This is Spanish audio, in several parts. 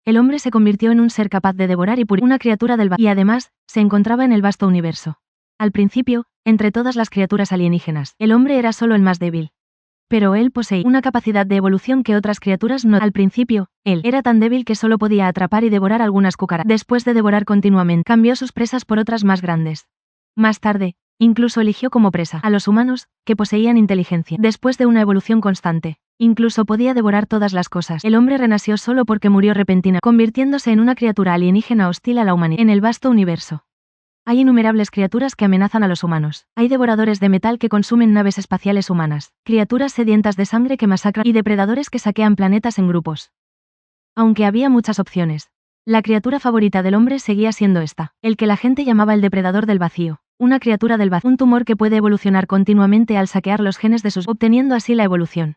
el hombre se convirtió en un ser capaz de devorar y una criatura del vacío, y además, se encontraba en el vasto universo. Al principio, entre todas las criaturas alienígenas, el hombre era solo el más débil. Pero él poseía una capacidad de evolución que otras criaturas no. Al principio, él era tan débil que solo podía atrapar y devorar algunas cucarachas. Después de devorar continuamente, cambió sus presas por otras más grandes. Más tarde, incluso eligió como presa a los humanos, que poseían inteligencia. Después de una evolución constante, incluso podía devorar todas las cosas. El hombre renació solo porque murió repentina, convirtiéndose en una criatura alienígena hostil a la humanidad. En el vasto universo, hay innumerables criaturas que amenazan a los humanos. Hay devoradores de metal que consumen naves espaciales humanas, criaturas sedientas de sangre que masacran y depredadores que saquean planetas en grupos. Aunque había muchas opciones, la criatura favorita del hombre seguía siendo esta, el que la gente llamaba el depredador del vacío, una criatura del vacío, un tumor que puede evolucionar continuamente al saquear los genes de sus, obteniendo así la evolución.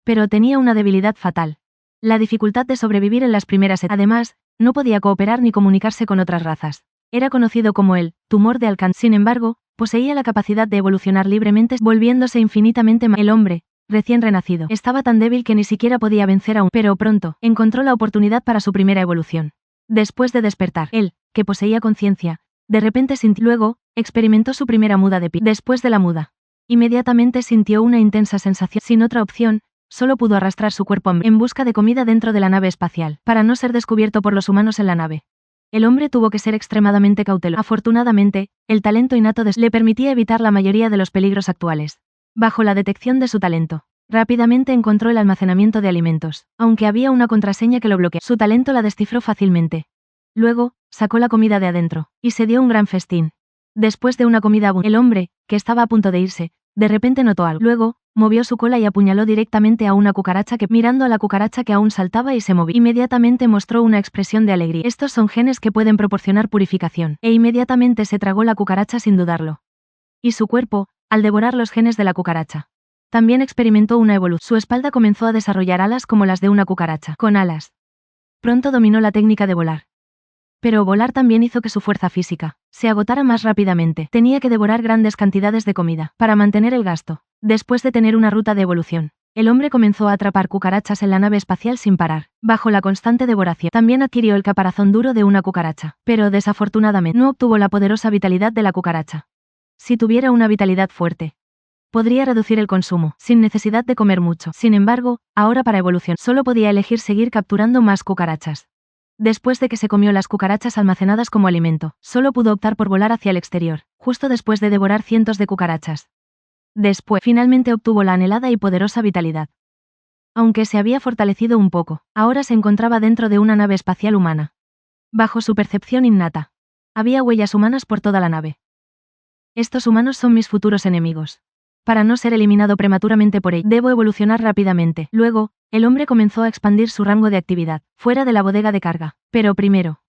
Pero tenía una debilidad fatal: la dificultad de sobrevivir en las primeras etapas. Además, no podía cooperar ni comunicarse con otras razas. Era conocido como el tumor de Alcán. Sin embargo, poseía la capacidad de evolucionar libremente, volviéndose infinitamente más. El hombre, recién renacido, estaba tan débil que ni siquiera podía vencer a un, pero pronto, encontró la oportunidad para su primera evolución. Después de despertar, él, que poseía conciencia, de repente sintió, luego, experimentó su primera muda de piel. Después de la muda, inmediatamente sintió una intensa sensación. Sin otra opción, solo pudo arrastrar su cuerpo en busca de comida dentro de la nave espacial, para no ser descubierto por los humanos en la nave. El hombre tuvo que ser extremadamente cauteloso. Afortunadamente, el talento innato le permitía evitar la mayoría de los peligros actuales. Bajo la detección de su talento, rápidamente encontró el almacenamiento de alimentos, aunque había una contraseña que lo bloqueaba. Su talento la descifró fácilmente. Luego, sacó la comida de adentro, y se dio un gran festín. Después de una comida abundante, el hombre, que estaba a punto de irse, de repente notó algo. Luego, movió su cola y apuñaló directamente a una cucaracha que, mirando a la cucaracha que aún saltaba y se movía, inmediatamente mostró una expresión de alegría. Estos son genes que pueden proporcionar purificación, e inmediatamente se tragó la cucaracha sin dudarlo. Y su cuerpo, al devorar los genes de la cucaracha, también experimentó una evolución. Su espalda comenzó a desarrollar alas como las de una cucaracha, con alas. Pronto dominó la técnica de volar. Pero volar también hizo que su fuerza física se agotara más rápidamente. Tenía que devorar grandes cantidades de comida para mantener el gasto. Después de tener una ruta de evolución, el hombre comenzó a atrapar cucarachas en la nave espacial sin parar. Bajo la constante devoración, también adquirió el caparazón duro de una cucaracha, pero desafortunadamente no obtuvo la poderosa vitalidad de la cucaracha. Si tuviera una vitalidad fuerte, podría reducir el consumo, sin necesidad de comer mucho. Sin embargo, ahora para evolución, solo podía elegir seguir capturando más cucarachas. Después de que se comió las cucarachas almacenadas como alimento, solo pudo optar por volar hacia el exterior, justo después de devorar cientos de cucarachas. Después, finalmente obtuvo la anhelada y poderosa vitalidad. Aunque se había fortalecido un poco, ahora se encontraba dentro de una nave espacial humana. Bajo su percepción innata, había huellas humanas por toda la nave. Estos humanos son mis futuros enemigos. Para no ser eliminado prematuramente por ellos, debo evolucionar rápidamente. Luego, el hombre comenzó a expandir su rango de actividad, fuera de la bodega de carga. Pero primero,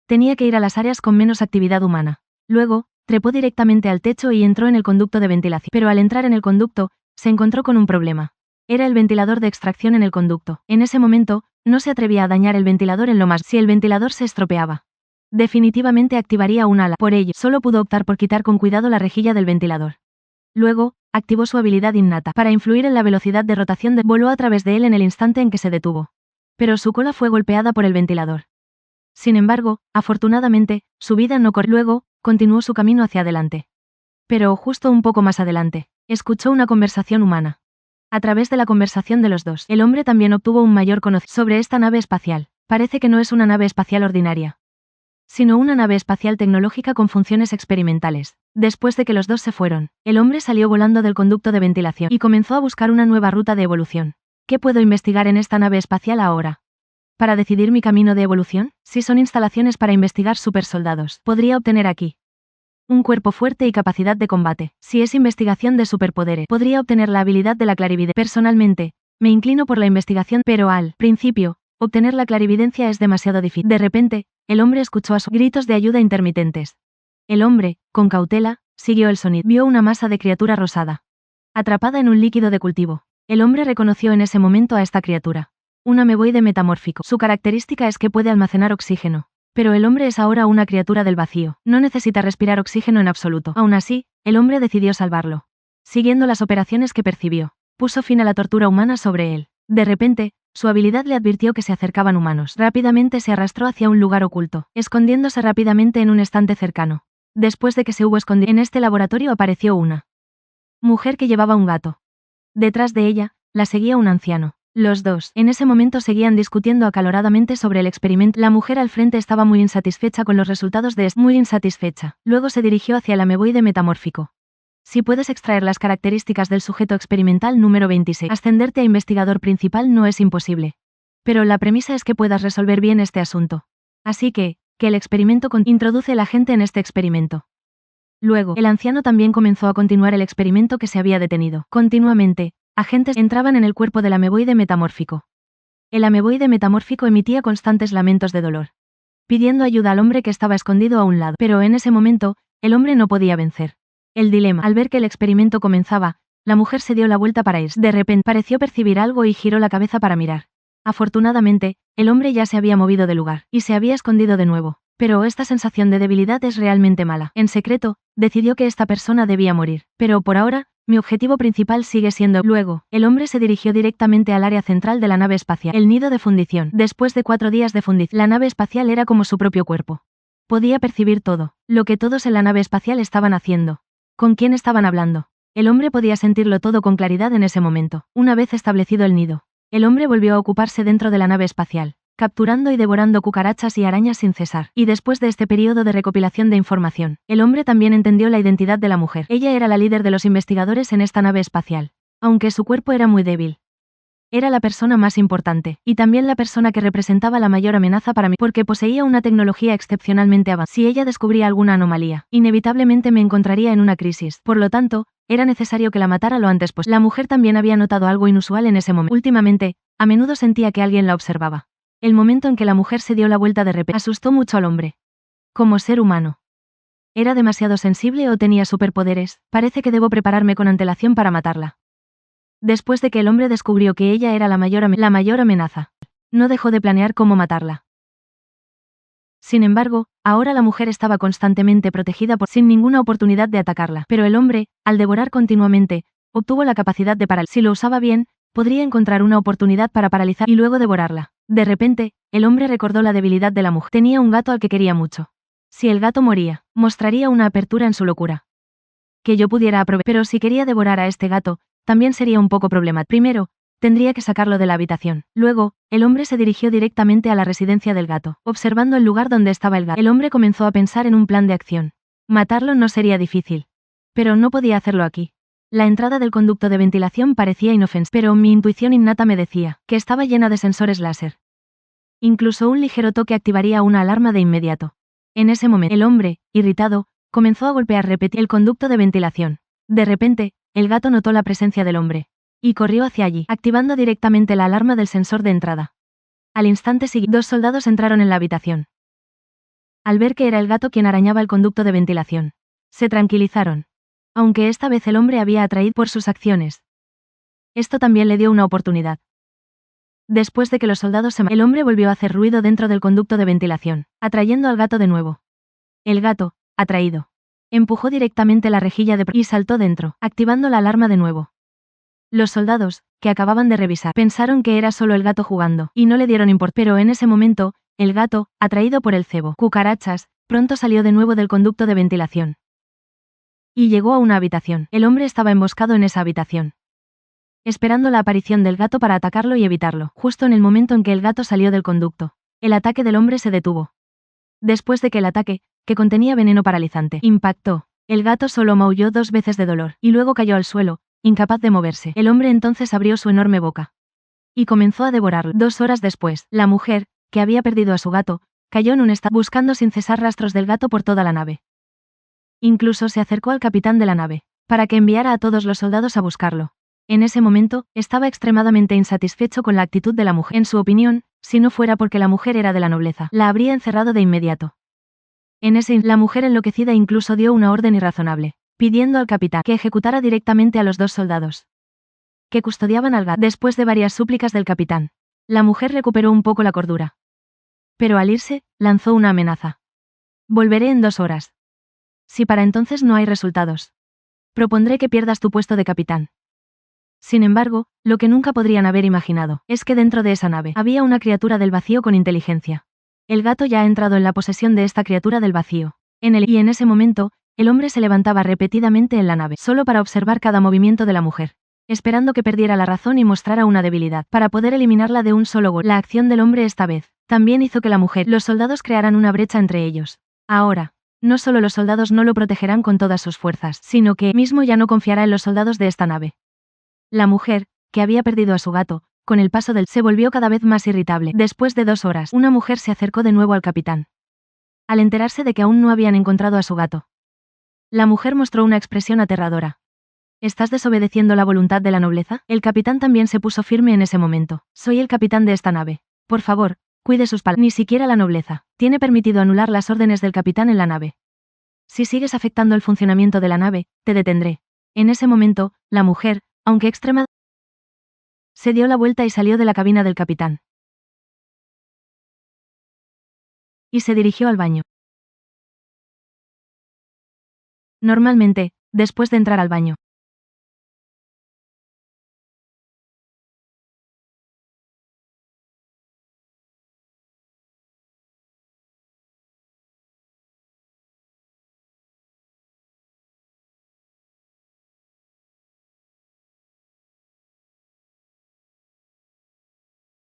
tenía que ir a las áreas con menos actividad humana. Luego, trepó directamente al techo y entró en el conducto de ventilación. Pero al entrar en el conducto, se encontró con un problema. Era el ventilador de extracción en el conducto. En ese momento, no se atrevía a dañar el ventilador en lo más. Si el ventilador se estropeaba, definitivamente activaría un ala. Por ello, solo pudo optar por quitar con cuidado la rejilla del ventilador. Luego, activó su habilidad innata para influir en la velocidad de rotación voló a través de él en el instante en que se detuvo. Pero su cola fue golpeada por el ventilador. Sin embargo, afortunadamente, su vida no corrió. Luego, continuó su camino hacia adelante. Pero justo un poco más adelante, escuchó una conversación humana. A través de la conversación de los dos, el hombre también obtuvo un mayor conocimiento sobre esta nave espacial. Parece que no es una nave espacial ordinaria, sino una nave espacial tecnológica con funciones experimentales. Después de que los dos se fueron, el hombre salió volando del conducto de ventilación y comenzó a buscar una nueva ruta de evolución. ¿Qué puedo investigar en esta nave espacial ahora? Para decidir mi camino de evolución, si son instalaciones para investigar supersoldados, podría obtener aquí un cuerpo fuerte y capacidad de combate. Si es investigación de superpoderes, podría obtener la habilidad de la clarividencia. Personalmente, me inclino por la investigación, pero al principio, obtener la clarividencia es demasiado difícil. De repente, el hombre escuchó a sus gritos de ayuda intermitentes. El hombre, con cautela, siguió el sonido. Vio una masa de criatura rosada, atrapada en un líquido de cultivo. El hombre reconoció en ese momento a esta criatura. Un ameboide metamórfico. Su característica es que puede almacenar oxígeno. Pero el hombre es ahora una criatura del vacío. No necesita respirar oxígeno en absoluto. Aún así, el hombre decidió salvarlo. Siguiendo las operaciones que percibió, puso fin a la tortura humana sobre él. De repente, Su habilidad le advirtió que se acercaban humanos. Rápidamente se arrastró hacia un lugar oculto, escondiéndose rápidamente en un estante cercano. Después de que se hubo escondido en este laboratorio apareció una mujer que llevaba un gato. Detrás de ella, la seguía un anciano. Los dos, en ese momento, seguían discutiendo acaloradamente sobre el experimento. La mujer al frente estaba muy insatisfecha con los resultados de este. Muy insatisfecha. Luego se dirigió hacia el ameboide metamórfico. Si puedes extraer las características del sujeto experimental número 26, ascenderte a investigador principal no es imposible. Pero la premisa es que puedas resolver bien este asunto. Así que el experimento introduce el agente en este experimento. Luego, el anciano también comenzó a continuar el experimento que se había detenido. Continuamente, agentes entraban en el cuerpo del ameboide metamórfico. El ameboide metamórfico emitía constantes lamentos de dolor, pidiendo ayuda al hombre que estaba escondido a un lado. Pero en ese momento, el hombre no podía vencer el dilema. Al ver que el experimento comenzaba, la mujer se dio la vuelta para irse. De repente, pareció percibir algo y giró la cabeza para mirar. Afortunadamente, el hombre ya se había movido del lugar, y se había escondido de nuevo. Pero esta sensación de debilidad es realmente mala. En secreto, decidió que esta persona debía morir. Pero por ahora, mi objetivo principal sigue siendo. Luego, el hombre se dirigió directamente al área central de la nave espacial, el nido de fundición. Después de 4 días de fundición, la nave espacial era como su propio cuerpo. Podía percibir todo, lo que todos en la nave espacial estaban haciendo. ¿Con quién estaban hablando? El hombre podía sentirlo todo con claridad en ese momento. Una vez establecido el nido, el hombre volvió a ocuparse dentro de la nave espacial, capturando y devorando cucarachas y arañas sin cesar. Y después de este periodo de recopilación de información, el hombre también entendió la identidad de la mujer. Ella era la líder de los investigadores en esta nave espacial. Aunque su cuerpo era muy débil, era la persona más importante, y también la persona que representaba la mayor amenaza para mí, porque poseía una tecnología excepcionalmente avanzada. Si ella descubría alguna anomalía, inevitablemente me encontraría en una crisis. Por lo tanto, era necesario que la matara lo antes posible. La mujer también había notado algo inusual en ese momento. Últimamente, a menudo sentía que alguien la observaba. El momento en que la mujer se dio la vuelta de repente asustó mucho al hombre. Como ser humano, ¿era demasiado sensible o tenía superpoderes? Parece que debo prepararme con antelación para matarla. Después de que el hombre descubrió que ella era la mayor amenaza, no dejó de planear cómo matarla. Sin embargo, ahora la mujer estaba constantemente protegida sin ninguna oportunidad de atacarla. Pero el hombre, al devorar continuamente, obtuvo la capacidad de paralizar. Si lo usaba bien, podría encontrar una oportunidad para paralizar y luego devorarla. De repente, el hombre recordó la debilidad de la mujer. Tenía un gato al que quería mucho. Si el gato moría, mostraría una apertura en su locura que yo pudiera aprovechar. Pero si quería devorar a este gato, también sería un poco problemático. Primero, tendría que sacarlo de la habitación. Luego, el hombre se dirigió directamente a la residencia del gato. Observando el lugar donde estaba el gato, el hombre comenzó a pensar en un plan de acción. Matarlo no sería difícil. Pero no podía hacerlo aquí. La entrada del conducto de ventilación parecía inofensiva, pero mi intuición innata me decía que estaba llena de sensores láser. Incluso un ligero toque activaría una alarma de inmediato. En ese momento, el hombre, irritado, comenzó a golpear el conducto de ventilación. De repente, el gato notó la presencia del hombre y corrió hacia allí, activando directamente la alarma del sensor de entrada. Al instante siguiente, 2 soldados entraron en la habitación. Al ver que era el gato quien arañaba el conducto de ventilación, se tranquilizaron. Aunque esta vez el hombre había atraído por sus acciones, esto también le dio una oportunidad. Después de que los soldados el hombre volvió a hacer ruido dentro del conducto de ventilación, atrayendo al gato de nuevo. El gato, atraído, empujó directamente la rejilla y saltó dentro, activando la alarma de nuevo. Los soldados, que acababan de revisar, pensaron que era solo el gato jugando, y no le dieron importancia. Pero en ese momento, el gato, atraído por el cebo, cucarachas, pronto salió de nuevo del conducto de ventilación. Y llegó a una habitación. El hombre estaba emboscado en esa habitación, esperando la aparición del gato para atacarlo y evitarlo. Justo en el momento en que el gato salió del conducto, el ataque del hombre se detuvo. Después de que el ataque, que contenía veneno paralizante, impactó, el gato solo maulló 2 veces de dolor, y luego cayó al suelo, incapaz de moverse. El hombre entonces abrió su enorme boca y comenzó a devorarlo. 2 horas después, la mujer, que había perdido a su gato, cayó en un estado buscando sin cesar rastros del gato por toda la nave. Incluso se acercó al capitán de la nave, para que enviara a todos los soldados a buscarlo. En ese momento, estaba extremadamente insatisfecho con la actitud de la mujer. En su opinión, si no fuera porque la mujer era de la nobleza, la habría encerrado de inmediato. La mujer enloquecida incluso dio una orden irrazonable, pidiendo al capitán que ejecutara directamente a los 2 soldados que custodiaban al gato. Después de varias súplicas del capitán, la mujer recuperó un poco la cordura. Pero al irse, lanzó una amenaza. Volveré en 2 horas. Si para entonces no hay resultados, propondré que pierdas tu puesto de capitán. Sin embargo, lo que nunca podrían haber imaginado es que dentro de esa nave había una criatura del vacío con inteligencia. El gato ya ha entrado en la posesión de esta criatura del vacío. Y en ese momento, el hombre se levantaba repetidamente en la nave, solo para observar cada movimiento de la mujer, esperando que perdiera la razón y mostrara una debilidad, para poder eliminarla de un solo golpe. La acción del hombre esta vez también hizo que la mujer, los soldados crearan una brecha entre ellos. Ahora, no solo los soldados no lo protegerán con todas sus fuerzas, sino que mismo ya no confiará en los soldados de esta nave. La mujer, que había perdido a su gato, con el paso se volvió cada vez más irritable. Después de 2 horas, una mujer se acercó de nuevo al capitán. Al enterarse de que aún no habían encontrado a su gato, la mujer mostró una expresión aterradora. ¿Estás desobedeciendo la voluntad de la nobleza? El capitán también se puso firme en ese momento. Soy el capitán de esta nave. Por favor, cuide sus palabras. Ni siquiera la nobleza tiene permitido anular las órdenes del capitán en la nave. Si sigues afectando el funcionamiento de la nave, te detendré. En ese momento, la mujer, aunque extrema, se dio la vuelta y salió de la cabina del capitán. Y se dirigió al baño. Normalmente, después de entrar al baño,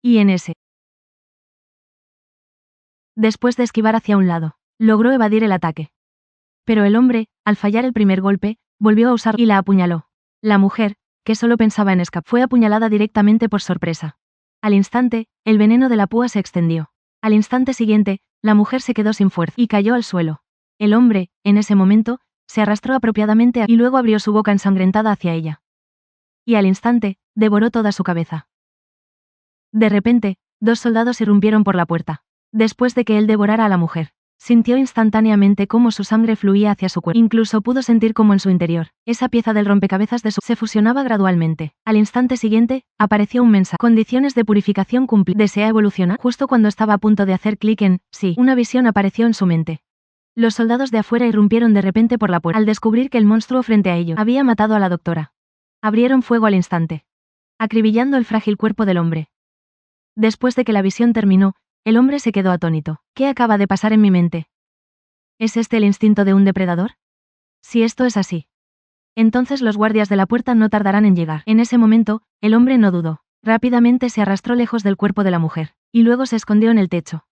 y en ese, después de esquivar hacia un lado, logró evadir el ataque. Pero el hombre, al fallar el primer golpe, volvió a usar y la apuñaló. La mujer, que solo pensaba en escapar, fue apuñalada directamente por sorpresa. Al instante, el veneno de la púa se extendió. Al instante siguiente, la mujer se quedó sin fuerza y cayó al suelo. El hombre, en ese momento, se arrastró apropiadamente y luego abrió su boca ensangrentada hacia ella. Y al instante, devoró toda su cabeza. De repente, 2 soldados irrumpieron por la puerta. Después de que él devorara a la mujer, sintió instantáneamente cómo su sangre fluía hacia su cuerpo. Incluso pudo sentir cómo en su interior, esa pieza del rompecabezas se fusionaba gradualmente. Al instante siguiente, apareció un mensaje. Condiciones de purificación cumplidas. ¿Desea evolucionar? Justo cuando estaba a punto de hacer clic en sí, una visión apareció en su mente. Los soldados de afuera irrumpieron de repente por la puerta. Al descubrir que el monstruo frente a ellos había matado a la doctora, abrieron fuego al instante, acribillando el frágil cuerpo del hombre. Después de que la visión terminó, el hombre se quedó atónito. ¿Qué acaba de pasar en mi mente? ¿Es este el instinto de un depredador? Si esto es así, entonces los guardias de la puerta no tardarán en llegar. En ese momento, el hombre no dudó. Rápidamente se arrastró lejos del cuerpo de la mujer, y luego se escondió en el techo.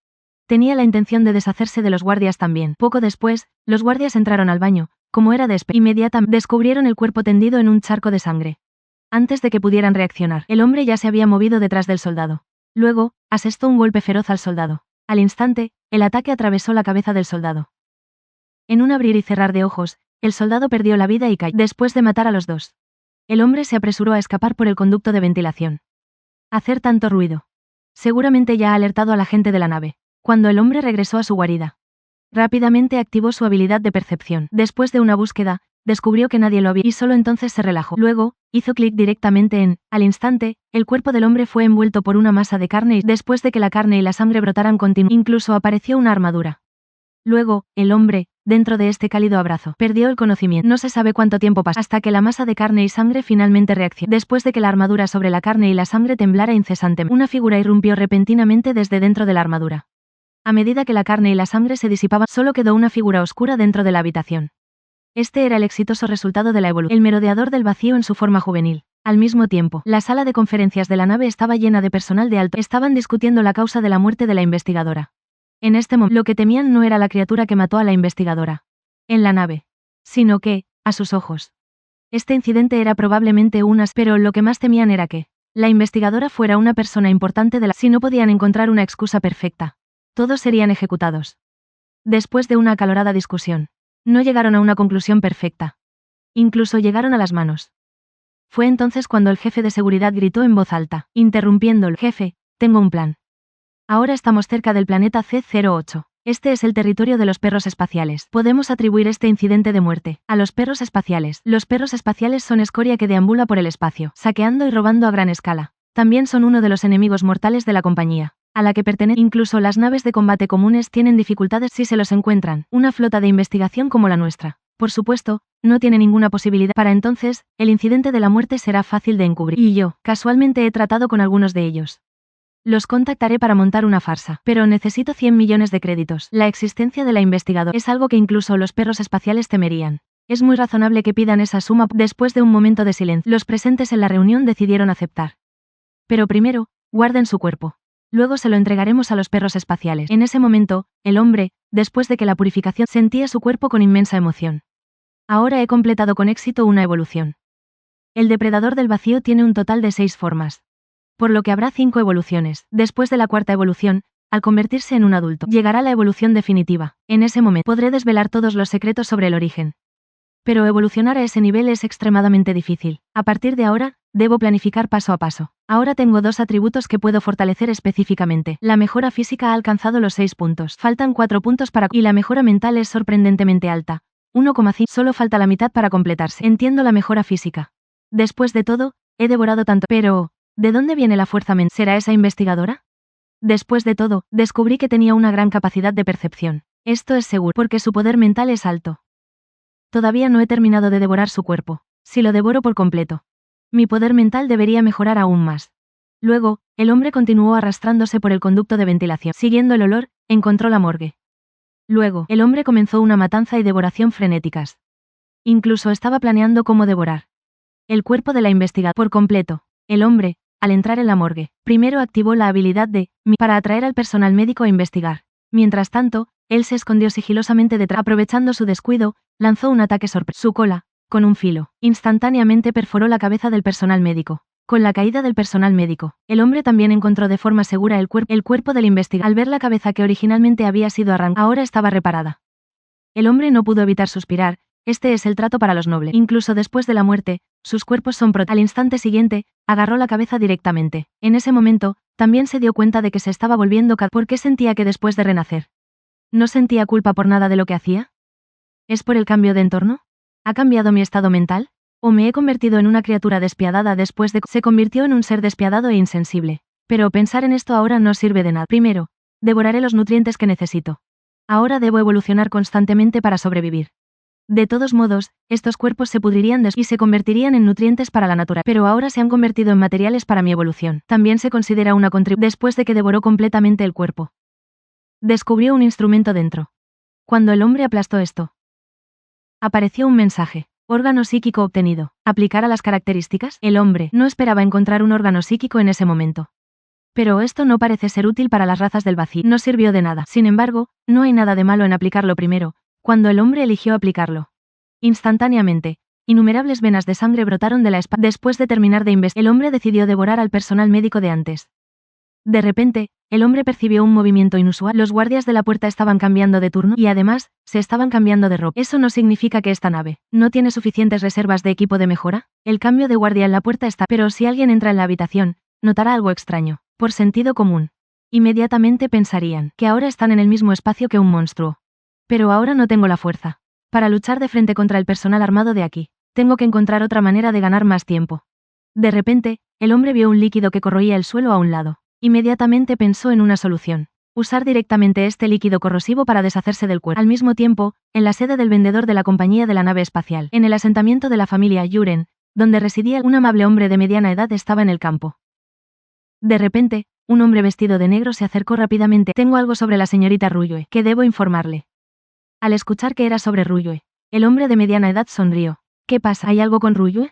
Tenía la intención de deshacerse de los guardias también. Poco después, los guardias entraron al baño, como era de esperar. Inmediatamente descubrieron el cuerpo tendido en un charco de sangre. Antes de que pudieran reaccionar, el hombre ya se había movido detrás del soldado. Luego, asestó un golpe feroz al soldado. Al instante, el ataque atravesó la cabeza del soldado. En un abrir y cerrar de ojos, el soldado perdió la vida y cayó. Después de matar a los 2, el hombre se apresuró a escapar por el conducto de ventilación. Hacer tanto ruido. Seguramente ya ha alertado a la gente de la nave. Cuando el hombre regresó a su guarida, rápidamente activó su habilidad de percepción. Después de una búsqueda, descubrió que nadie lo había y solo entonces se relajó. Luego, hizo clic directamente en, al instante, el cuerpo del hombre fue envuelto por una masa de carne y después de que la carne y la sangre brotaran incluso apareció una armadura. Luego, el hombre, dentro de este cálido abrazo, perdió el conocimiento. No se sabe cuánto tiempo pasó hasta que la masa de carne y sangre finalmente reaccionó. Después de que la armadura sobre la carne y la sangre temblara incesantemente, una figura irrumpió repentinamente desde dentro de la armadura. A medida que la carne y la sangre se disipaban, solo quedó una figura oscura dentro de la habitación. Este era el exitoso resultado de la evolución. El merodeador del vacío en su forma juvenil. Al mismo tiempo, la sala de conferencias de la nave estaba llena de personal de alto. Estaban discutiendo la causa de la muerte de la investigadora. En este momento, lo que temían no era la criatura que mató a la investigadora en la nave, sino que, a sus ojos, este incidente era probablemente pero lo que más temían era que la investigadora fuera una persona importante de la. Si no podían encontrar una excusa perfecta, todos serían ejecutados. Después de una acalorada discusión, no llegaron a una conclusión perfecta. Incluso llegaron a las manos. Fue entonces cuando el jefe de seguridad gritó en voz alta, interrumpiéndolo: Jefe, tengo un plan. Ahora estamos cerca del planeta C-08. Este es el territorio de los perros espaciales. Podemos atribuir este incidente de muerte a los perros espaciales. Los perros espaciales son escoria que deambula por el espacio, saqueando y robando a gran escala. También son uno de los enemigos mortales de la compañía, a la que pertenece. Incluso las naves de combate comunes tienen dificultades si se los encuentran. Una flota de investigación como la nuestra, por supuesto, no tiene ninguna posibilidad. Para entonces, el incidente de la muerte será fácil de encubrir. Y yo, casualmente he tratado con algunos de ellos. Los contactaré para montar una farsa, pero necesito 100 millones de créditos. La existencia de la investigadora es algo que incluso los perros espaciales temerían. Es muy razonable que pidan esa suma. Después de un momento de silencio, los presentes en la reunión decidieron aceptar. Pero primero, guarden su cuerpo. Luego se lo entregaremos a los perros espaciales. En ese momento, el hombre, después de que la purificación, sentía su cuerpo con inmensa emoción. Ahora he completado con éxito una evolución. El depredador del vacío tiene un total de 6 formas. Por lo que habrá 5 evoluciones. Después de la cuarta evolución, al convertirse en un adulto, llegará la evolución definitiva. En ese momento, podré desvelar todos los secretos sobre el origen. Pero evolucionar a ese nivel es extremadamente difícil. A partir de ahora, debo planificar paso a paso. Ahora tengo 2 atributos que puedo fortalecer específicamente. La mejora física ha alcanzado los 6 puntos. Faltan 4 puntos para... Y la mejora mental es sorprendentemente alta. 1,5. Solo falta la mitad para completarse. Entiendo la mejora física. Después de todo, he devorado tanto... Pero... ¿de dónde viene la fuerza mental? ¿Será esa investigadora? Después de todo, descubrí que tenía una gran capacidad de percepción. Esto es seguro, porque su poder mental es alto. Todavía no he terminado de devorar su cuerpo. Si lo devoro por completo, mi poder mental debería mejorar aún más. Luego, el hombre continuó arrastrándose por el conducto de ventilación. Siguiendo el olor, encontró la morgue. Luego, el hombre comenzó una matanza y devoración frenéticas. Incluso estaba planeando cómo devorar el cuerpo de la investigadora por completo. El hombre, al entrar en la morgue, primero activó la habilidad de para atraer al personal médico a investigar. Mientras tanto, él se escondió sigilosamente detrás. Aprovechando su descuido, lanzó un ataque sorpresa. Su cola, con un filo, instantáneamente perforó la cabeza del personal médico. Con la caída del personal médico, el hombre también encontró de forma segura el cuerpo del investigador. Al ver la cabeza que originalmente había sido arrancada, ahora estaba reparada. El hombre no pudo evitar suspirar. Este es el trato para los nobles. Incluso después de la muerte, sus cuerpos son protegidos. Al instante siguiente, agarró la cabeza directamente. En ese momento, también se dio cuenta de que se estaba volviendo cada... ¿Por qué sentía que después de renacer no sentía culpa por nada de lo que hacía? ¿Es por el cambio de entorno? ¿Ha cambiado mi estado mental? ¿O me he convertido en una criatura despiadada después de... Se convirtió en un ser despiadado e insensible. Pero pensar en esto ahora no sirve de nada. Primero, devoraré los nutrientes que necesito. Ahora debo evolucionar constantemente para sobrevivir. De todos modos, estos cuerpos se pudrirían y se convertirían en nutrientes para la naturaleza, pero ahora se han convertido en materiales para mi evolución. También se considera una contribución. Después de que devoró completamente el cuerpo, descubrió un instrumento dentro. Cuando el hombre aplastó esto, apareció un mensaje. Órgano psíquico obtenido. ¿Aplicar a las características? El hombre no esperaba encontrar un órgano psíquico en ese momento. Pero esto no parece ser útil para las razas del vacío. No sirvió de nada. Sin embargo, no hay nada de malo en aplicarlo primero. Cuando el hombre eligió aplicarlo, instantáneamente, innumerables venas de sangre brotaron de la espalda. Después de terminar de investigar, el hombre decidió devorar al personal médico de antes. De repente, el hombre percibió un movimiento inusual. Los guardias de la puerta estaban cambiando de turno y además, se estaban cambiando de ropa. ¿Eso no significa que esta nave no tiene suficientes reservas de equipo de mejora? El cambio de guardia en la puerta está... Pero si alguien entra en la habitación, notará algo extraño. Por sentido común, inmediatamente pensarían que ahora están en el mismo espacio que un monstruo. Pero ahora no tengo la fuerza para luchar de frente contra el personal armado de aquí. Tengo que encontrar otra manera de ganar más tiempo. De repente, el hombre vio un líquido que corroía el suelo a un lado. Inmediatamente pensó en una solución. Usar directamente este líquido corrosivo para deshacerse del cuerpo. Al mismo tiempo, en la sede del vendedor de la compañía de la nave espacial, en el asentamiento de la familia Yuren, donde residía un amable hombre de mediana edad, estaba en el campo. De repente, un hombre vestido de negro se acercó rápidamente. Tengo algo sobre la señorita Ruyue que debo informarle. Al escuchar que era sobre Ruyue, el hombre de mediana edad sonrió. ¿Qué pasa? ¿Hay algo con Ruyue?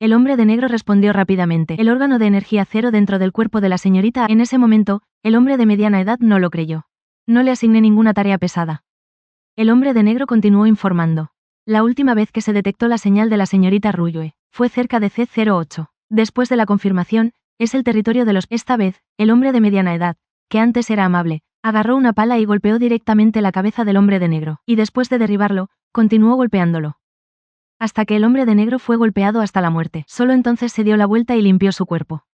El hombre de negro respondió rápidamente. El órgano de energía cero dentro del cuerpo de la señorita. En ese momento, el hombre de mediana edad no lo creyó. No le asigné ninguna tarea pesada. El hombre de negro continuó informando. La última vez que se detectó la señal de la señorita Ruyue fue cerca de C08. Después de la confirmación, es el territorio de los... Esta vez, el hombre de mediana edad, que antes era amable, agarró una pala y golpeó directamente la cabeza del hombre de negro, y después de derribarlo, continuó golpeándolo. Hasta que el hombre de negro fue golpeado hasta la muerte. Solo entonces se dio la vuelta y limpió su cuerpo.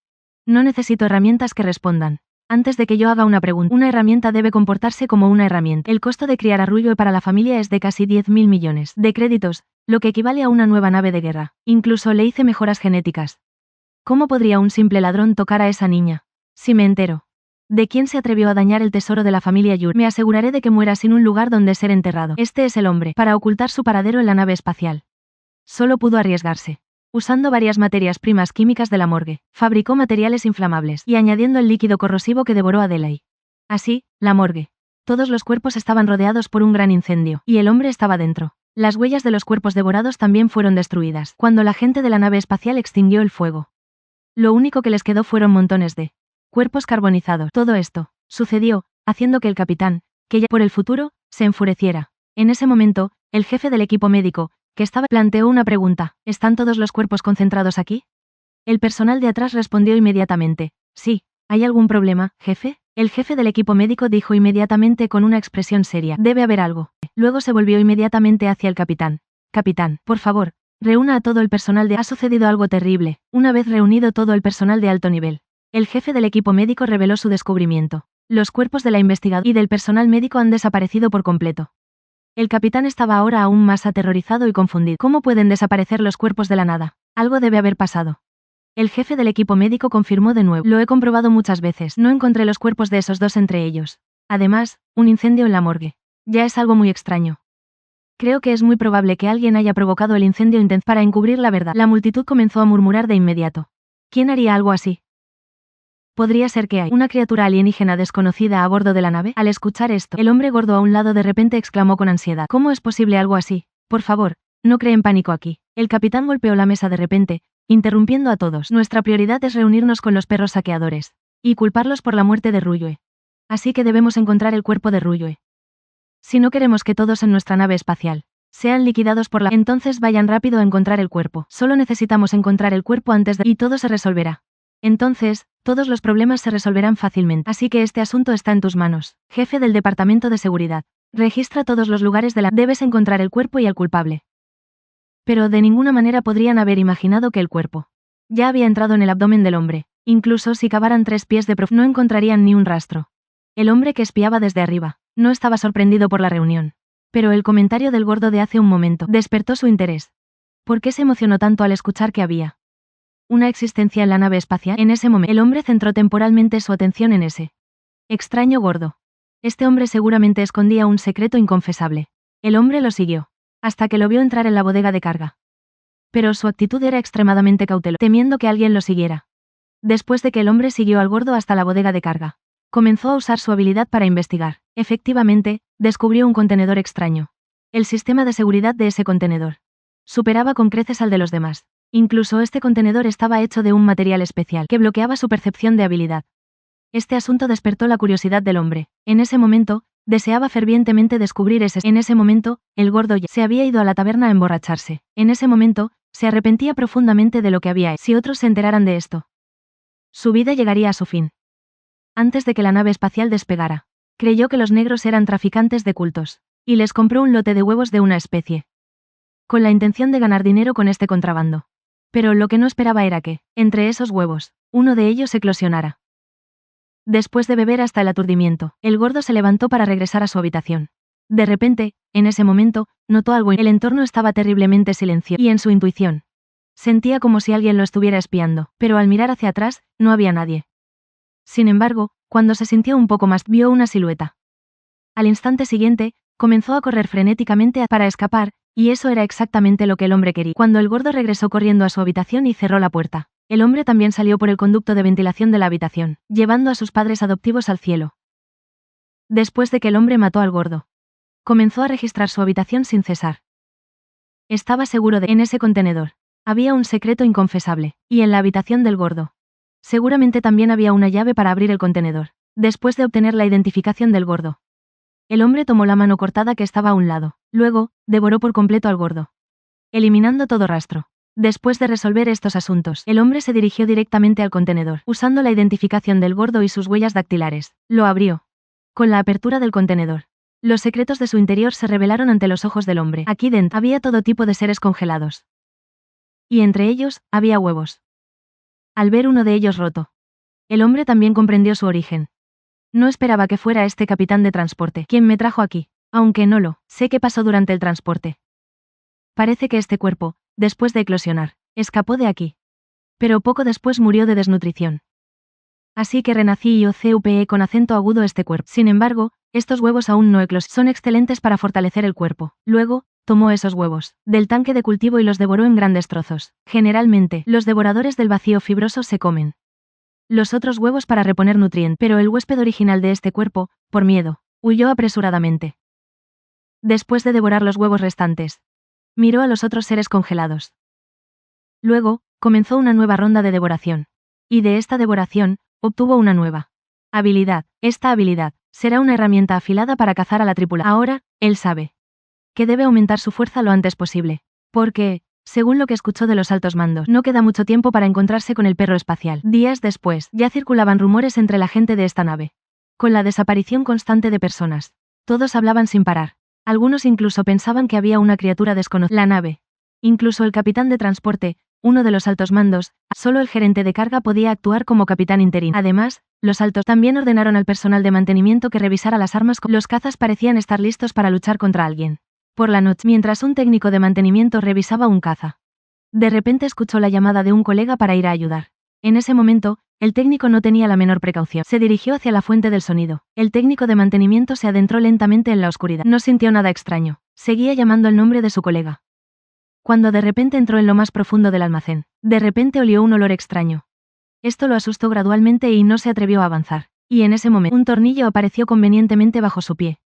No necesito herramientas que respondan. Antes de que yo haga una pregunta, una herramienta debe comportarse como una herramienta. El costo de criar a Ruyue para la familia es de casi 10.000 millones de créditos, lo que equivale a una nueva nave de guerra. Incluso le hice mejoras genéticas. ¿Cómo podría un simple ladrón tocar a esa niña? Si me entero ¿De quién se atrevió a dañar el tesoro de la familia Yuri? Me aseguraré de que muera sin un lugar donde ser enterrado. Este es el hombre, para ocultar su paradero en la nave espacial. Solo pudo arriesgarse. Usando varias materias primas químicas de la morgue, fabricó materiales inflamables y añadiendo el líquido corrosivo que devoró a Delay. Así, la morgue. Todos los cuerpos estaban rodeados por un gran incendio, y el hombre estaba dentro. Las huellas de los cuerpos devorados también fueron destruidas, cuando la gente de la nave espacial extinguió el fuego. Lo único que les quedó fueron montones de cuerpos carbonizados. Todo esto sucedió, haciendo que el capitán, que ya por el futuro, se enfureciera. En ese momento, el jefe del equipo médico, que planteó una pregunta: ¿están todos los cuerpos concentrados aquí? El personal de atrás respondió inmediatamente: sí. ¿Hay algún problema, jefe? El jefe del equipo médico dijo inmediatamente con una expresión seria: debe haber algo. Luego se volvió inmediatamente hacia el capitán. Capitán, por favor, reúna a todo el personal de... Ha sucedido algo terrible. Una vez reunido todo el personal de alto nivel, el jefe del equipo médico reveló su descubrimiento. Los cuerpos de la investigadora y del personal médico han desaparecido por completo. El capitán estaba ahora aún más aterrorizado y confundido. ¿Cómo pueden desaparecer los cuerpos de la nada? Algo debe haber pasado. El jefe del equipo médico confirmó de nuevo: lo he comprobado muchas veces. No encontré los cuerpos de esos dos entre ellos. Además, un incendio en la morgue. Ya es algo muy extraño. Creo que es muy probable que alguien haya provocado el incendio para encubrir la verdad. La multitud comenzó a murmurar de inmediato. ¿Quién haría algo así? ¿Podría ser que hay una criatura alienígena desconocida a bordo de la nave? Al escuchar esto, el hombre gordo a un lado de repente exclamó con ansiedad: ¿cómo es posible algo así? Por favor, no cree en pánico aquí. El capitán golpeó la mesa de repente, interrumpiendo a todos. Nuestra prioridad es reunirnos con los perros saqueadores y culparlos por la muerte de Ryue. Así que debemos encontrar el cuerpo de Ryue. Si no queremos que todos en nuestra nave espacial sean liquidados por la... Entonces vayan rápido a encontrar el cuerpo. Solo necesitamos encontrar el cuerpo antes de... y todo se resolverá. Entonces, todos los problemas se resolverán fácilmente. Así que este asunto está en tus manos, jefe del Departamento de Seguridad. Registra todos los lugares de la... Debes encontrar el cuerpo y al culpable. Pero de ninguna manera podrían haber imaginado que el cuerpo ya había entrado en el abdomen del hombre. Incluso si cavaran 3 pies de profundidad, no encontrarían ni un rastro. El hombre que espiaba desde arriba no estaba sorprendido por la reunión. Pero el comentario del gordo de hace un momento despertó su interés. ¿Por qué se emocionó tanto al escuchar que había una existencia en la nave espacial? En ese momento, el hombre centró temporalmente su atención en ese extraño gordo. Este hombre seguramente escondía un secreto inconfesable. El hombre lo siguió hasta que lo vio entrar en la bodega de carga. Pero su actitud era extremadamente cautelosa, temiendo que alguien lo siguiera. Después de que el hombre siguió al gordo hasta la bodega de carga, comenzó a usar su habilidad para investigar. Efectivamente, descubrió un contenedor extraño. El sistema de seguridad de ese contenedor superaba con creces al de los demás. Incluso este contenedor estaba hecho de un material especial que bloqueaba su percepción de habilidad. Este asunto despertó la curiosidad del hombre. En ese momento, deseaba fervientemente descubrir ese... En ese momento, el gordo ya se había ido a la taberna a emborracharse. En ese momento, se arrepentía profundamente de lo que había hecho. Si otros se enteraran de esto, su vida llegaría a su fin. Antes de que la nave espacial despegara, creyó que los negros eran traficantes de cultos, y les compró un lote de huevos de una especie, con la intención de ganar dinero con este contrabando. Pero lo que no esperaba era que, entre esos huevos, uno de ellos eclosionara. Después de beber hasta el aturdimiento, el gordo se levantó para regresar a su habitación. De repente, en ese momento, notó algo. El entorno estaba terriblemente silencioso, y en su intuición sentía como si alguien lo estuviera espiando, pero al mirar hacia atrás, no había nadie. Sin embargo, cuando se sintió un poco más, vio una silueta. Al instante siguiente, comenzó a correr frenéticamente para escapar, y eso era exactamente lo que el hombre quería. Cuando el gordo regresó corriendo a su habitación y cerró la puerta, el hombre también salió por el conducto de ventilación de la habitación, llevando a sus padres adoptivos al cielo. Después de que el hombre mató al gordo, comenzó a registrar su habitación sin cesar. Estaba seguro de que en ese contenedor había un secreto inconfesable, y en la habitación del gordo seguramente también había una llave para abrir el contenedor. Después de obtener la identificación del gordo, el hombre tomó la mano cortada que estaba a un lado. Luego, devoró por completo al gordo, eliminando todo rastro. Después de resolver estos asuntos, el hombre se dirigió directamente al contenedor, usando la identificación del gordo y sus huellas dactilares. Lo abrió. Con la apertura del contenedor, los secretos de su interior se revelaron ante los ojos del hombre. Aquí dentro había todo tipo de seres congelados. Y entre ellos, había huevos. Al ver uno de ellos roto, el hombre también comprendió su origen. No esperaba que fuera este capitán de transporte quien me trajo aquí, aunque no lo sé qué pasó durante el transporte. Parece que este cuerpo, después de eclosionar, escapó de aquí. Pero poco después murió de desnutrición. Así que renací y OCUPE con acento agudo este cuerpo. Sin embargo, estos huevos aún no eclosionan. Son excelentes para fortalecer el cuerpo. Luego, tomó esos huevos del tanque de cultivo y los devoró en grandes trozos. Generalmente, los devoradores del vacío fibroso se comen los otros huevos para reponer nutrientes, pero el huésped original de este cuerpo, por miedo, huyó apresuradamente. Después de devorar los huevos restantes, miró a los otros seres congelados. Luego, comenzó una nueva ronda de devoración. Y de esta devoración, obtuvo una nueva habilidad. Esta habilidad será una herramienta afilada para cazar a la tripulación. Ahora, él sabe que debe aumentar su fuerza lo antes posible. Porque, según lo que escuchó de los altos mandos, no queda mucho tiempo para encontrarse con el perro espacial. Días después, ya circulaban rumores entre la gente de esta nave. Con la desaparición constante de personas, todos hablaban sin parar. Algunos incluso pensaban que había una criatura desconocida. La nave. Incluso el capitán de transporte, uno de los altos mandos, solo el gerente de carga podía actuar como capitán interino. Además, los altos también ordenaron al personal de mantenimiento que revisara las armas. Los cazas parecían estar listos para luchar contra alguien. Por la noche, mientras un técnico de mantenimiento revisaba un caza, de repente escuchó la llamada de un colega para ir a ayudar. En ese momento, el técnico no tenía la menor precaución. Se dirigió hacia la fuente del sonido. El técnico de mantenimiento se adentró lentamente en la oscuridad. No sintió nada extraño. Seguía llamando el nombre de su colega. Cuando de repente entró en lo más profundo del almacén, de repente olió un olor extraño. Esto lo asustó gradualmente y no se atrevió a avanzar. Y en ese momento, un tornillo apareció convenientemente bajo su pie,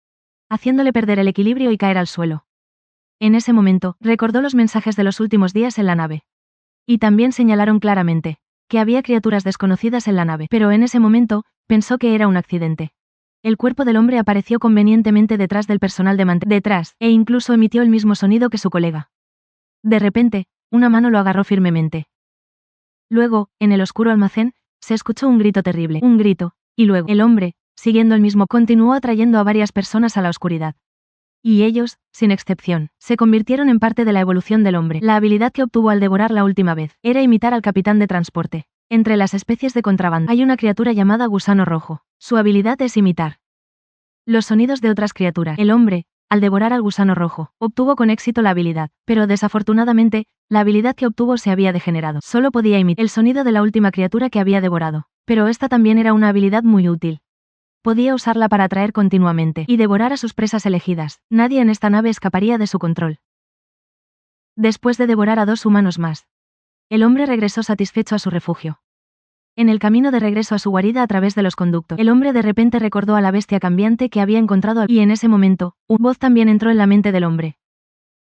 haciéndole perder el equilibrio y caer al suelo. En ese momento, recordó los mensajes de los últimos días en la nave. Y también señalaron claramente que había criaturas desconocidas en la nave, pero en ese momento, pensó que era un accidente. El cuerpo del hombre apareció convenientemente detrás del personal de mantenimiento, e incluso emitió el mismo sonido que su colega. De repente, una mano lo agarró firmemente. Luego, en el oscuro almacén, se escuchó un grito terrible, un grito, y luego, el hombre, siguiendo el mismo, continuó atrayendo a varias personas a la oscuridad. Y ellos, sin excepción, se convirtieron en parte de la evolución del hombre. La habilidad que obtuvo al devorar la última vez era imitar al capitán de transporte. Entre las especies de contrabando hay una criatura llamada gusano rojo. Su habilidad es imitar los sonidos de otras criaturas. El hombre, al devorar al gusano rojo, obtuvo con éxito la habilidad, pero desafortunadamente, la habilidad que obtuvo se había degenerado. Solo podía imitar el sonido de la última criatura que había devorado, pero esta también era una habilidad muy útil. Podía usarla para atraer continuamente y devorar a sus presas elegidas. Nadie en esta nave escaparía de su control. Después de devorar a 2 humanos más, el hombre regresó satisfecho a su refugio. En el camino de regreso a su guarida a través de los conductos, el hombre de repente recordó a la bestia cambiante que había encontrado y en ese momento, una voz también entró en la mente del hombre.